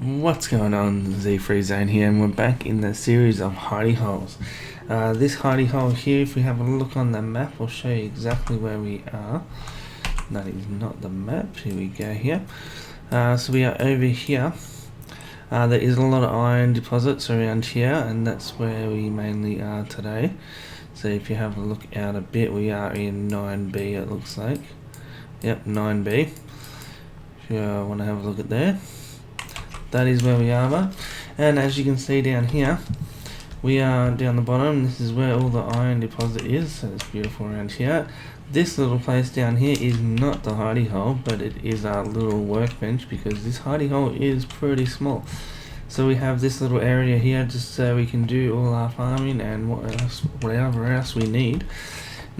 What's going on, ZfreeZone here, and we're back in the series of hidey-holes. This hidey-hole here, if we have a look on the map, I'll show you exactly where we are. That is not the map, here we go here. So we are over here. There is a lot of iron deposits around here, and that's where we mainly are today. So if you have a look out a bit, we are in 9B it looks like. Yep, 9B. If you want to have a look at there. That is where we are, and as you can see down here, we are down the bottom. This is where all the iron deposit is, so it's beautiful around here. This little place down here is not the hidey hole, but it is our little workbench, because this hidey hole is pretty small. So we have this little area here just so we can do all our farming and whatever else we need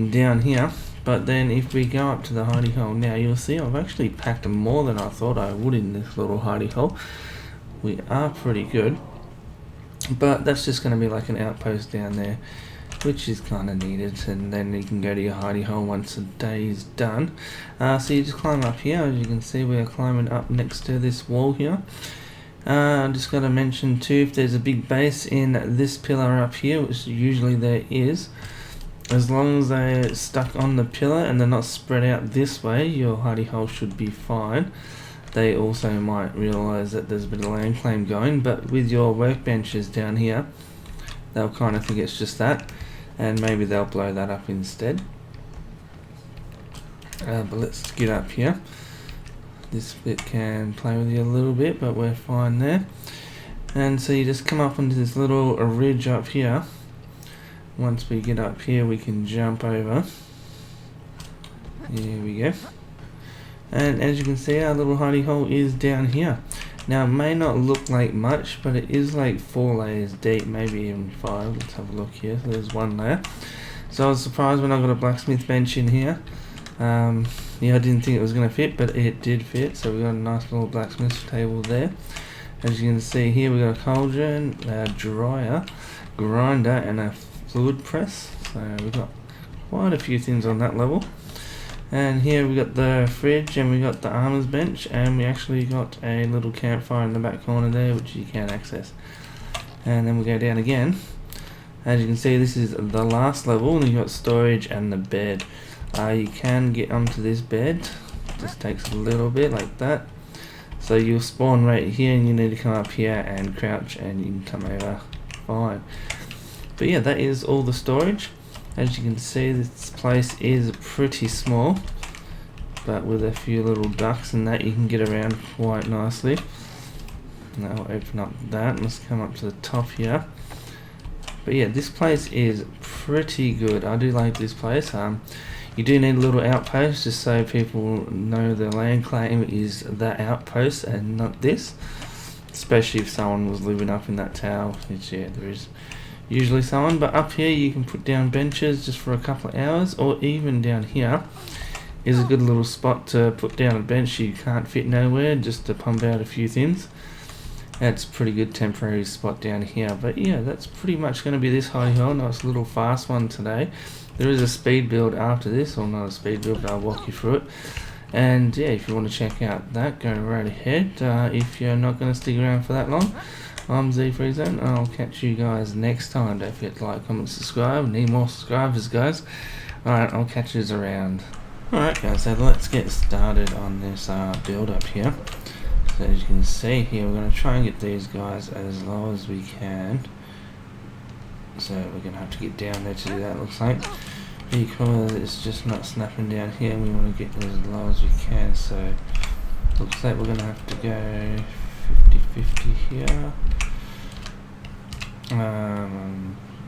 down here. But then if we go up to the hidey hole now, you'll see I've actually packed more than I thought I would in this little hidey hole. We are pretty good, but that's just going to be like an outpost down there, which is kind of needed, and then you can go to your hidey hole once a day is done. So you just climb up here. As you can see, we are climbing up next to this wall here. I just got to mention too, if there's a big base in this pillar up here, which usually there is, as long as they're stuck on the pillar and they're not spread out this way, your hidey hole should be fine. They also might realise that there's a bit of land claim going, but with your workbenches down here, they'll kind of think it's just that, and maybe they'll blow that up instead. But let's get up here. This bit can play with you a little bit, but we're fine there. And so you just come up onto this little ridge up here. Once we get up here, we can jump over. Here we go. And as you can see, our little hidey hole is down here. Now it may not look like much, but it is like 4 layers deep, maybe even 5. Let's have a look here. So there's 1 layer. So I was surprised when I got a blacksmith bench in here. Yeah, I didn't think it was going to fit, but it did fit. So we got a nice little blacksmith table there. As you can see here, we got a cauldron, a dryer, grinder, and a fluid press. So we've got quite a few things on that level. And here we got the fridge, and we got the armor's bench, and we actually got a little campfire in the back corner there, which you can access. And then we go down again. As you can see, this is the last level, and you got storage and the bed. You can get onto this bed. Just takes a little bit like that. So you'll spawn right here, and you need to come up here and crouch, and you can come over fine. But yeah, that is all the storage. As you can see, this place is pretty small, but with a few little ducts and that, you can get around quite nicely. Now I'll open up that. Let's come up to the top here. But yeah, this place is pretty good. I do like this place. You do need a little outpost just so people know the land claim is that outpost and not this. Especially if someone was living up in that tower, which yeah, there is usually someone. But up here you can put down benches just for a couple of hours, or even down here is a good little spot to put down a bench you can't fit nowhere, just to pump out a few things. That's a pretty good temporary spot down here. But yeah, that's pretty much going to be this hidey hole. Nice little fast one today. There is a speed build after this, or not a speed build, but I'll walk you through it. And yeah, if you want to check out that, go right ahead. If you're not going to stick around for that long, I'm ZfreeZone, and I'll catch you guys next time. Don't forget to like, comment, subscribe. Need more subscribers, guys. Alright, I'll catch you around. Alright guys, so let's get started on this build up here. So as you can see here, we're going to try and get these guys as low as we can. So we're going to have to get down there to do that, looks like. Because it's just not snapping down here, and we want to get as low as we can. So looks like we're going to have to go 50-50 here.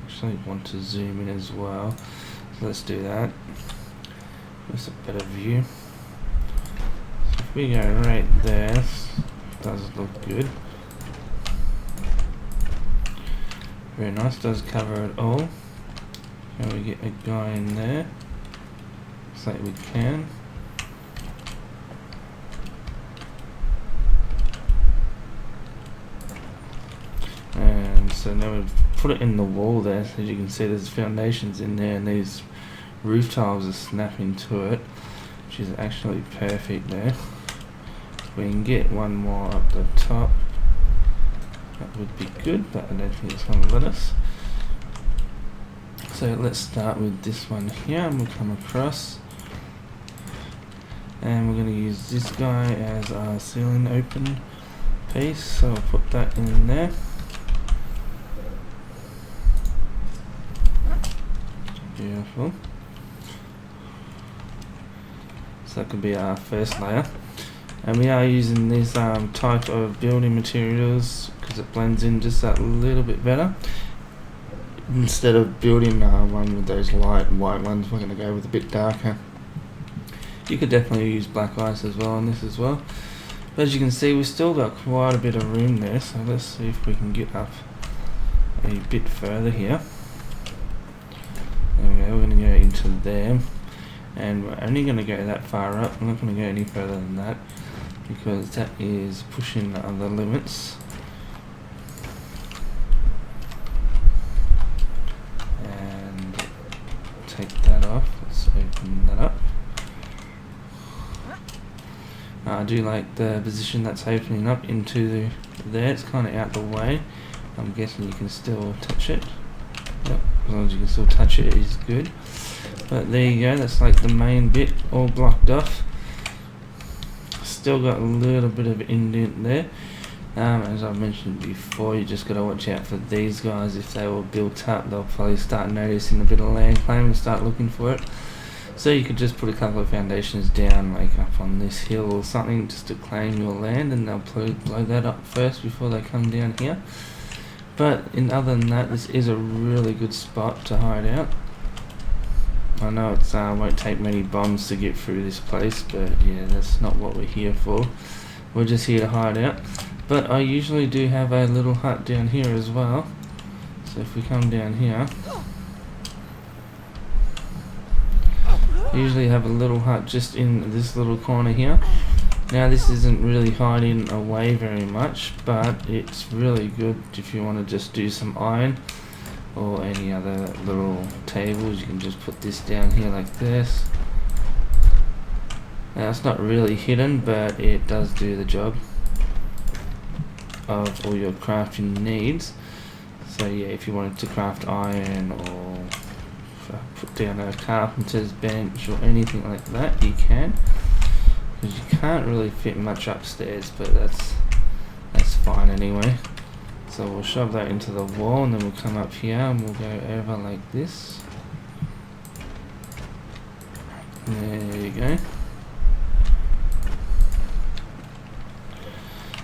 Actually want to zoom in as well, so let's do that. That's a better view. So if we go right there, this does look good. Very nice, does cover it all. Can we get a guy in there? Looks like we can. And so now we've put it in the wall there. As you can see, there's foundations in there, and these roof tiles are snapping to it, which is actually perfect there. We can get one more up the top. would be good, but I don't think it's going to let us. So let's start with this one here, and we'll come across, and we're going to use this guy as our ceiling open piece, so I'll put that in there. Beautiful. So that could be our first layer, and we are using this type of building materials because it blends in just that little bit better. Instead of building one with those light white ones, we're going to go with a bit darker. You could definitely use black ice as well on this as well. But as you can see, we've still got quite a bit of room there, so let's see if we can get up a bit further here. There we go, we're going to go into there, and we're only going to go that far up. We're not going to go any further than that because that is pushing the other limits. Take that off. Let's open that up. I do like the position that's opening up into there. It's kind of out the way. I'm guessing you can still touch it. Yep, as long as you can still touch it is good. But there you go, that's like the main bit all blocked off. Still got a little bit of indent there. As I mentioned before, you just got to watch out for these guys. If they were built up, they'll probably start noticing a bit of land claim and start looking for it. So you could just put a couple of foundations down, like up on this hill or something, just to claim your land, and they'll blow that up first before they come down here. But other than that, this is a really good spot to hide out. I know it won't take many bombs to get through this place, but yeah, that's not what we're here for. We're just here to hide out. But I usually do have a little hut down here as well. So if we come down here, I usually have a little hut just in this little corner here. Now this isn't really hiding away very much, but it's really good if you want to just do some iron or any other little tables. You can just put this down here like this. Now it's not really hidden, but it does do the job of all your crafting needs. So yeah, if you wanted to craft iron or put down a carpenter's bench or anything like that, you can, because you can't really fit much upstairs, but that's fine anyway. So we'll shove that into the wall, and then we'll come up here and we'll go over like this. There you go.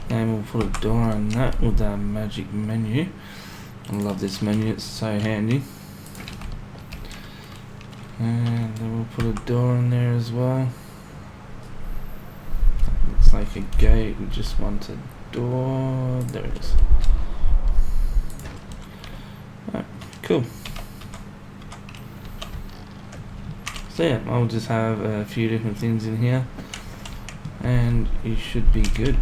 And we'll put a door on that with our magic menu. I love this menu, it's so handy. And then we'll put a door in there as well. Looks like a gate, we just want a door. There it is. Alright, cool. So yeah, I'll just have a few different things in here, and you should be good.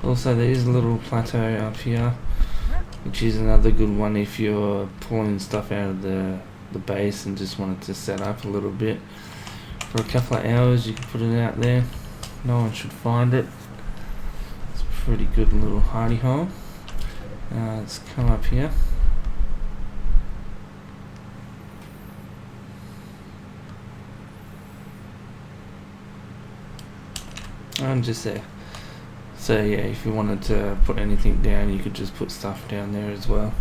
Also, there is a little plateau up here, which is another good one if you're pulling stuff out of the base and just wanted to set up a little bit for a couple of hours. You can put it out there, no one should find it. It's a pretty good little hidey-hole. Let's come up here. And just there. So yeah, if you wanted to put anything down, you could just put stuff down there as well.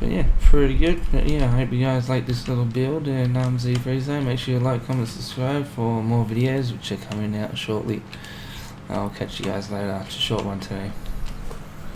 But yeah, pretty good. But yeah, I hope you guys like this little build, and ZfreeZone. Make sure you like, comment, subscribe for more videos, which are coming out shortly. I'll catch you guys later. It's a short one today.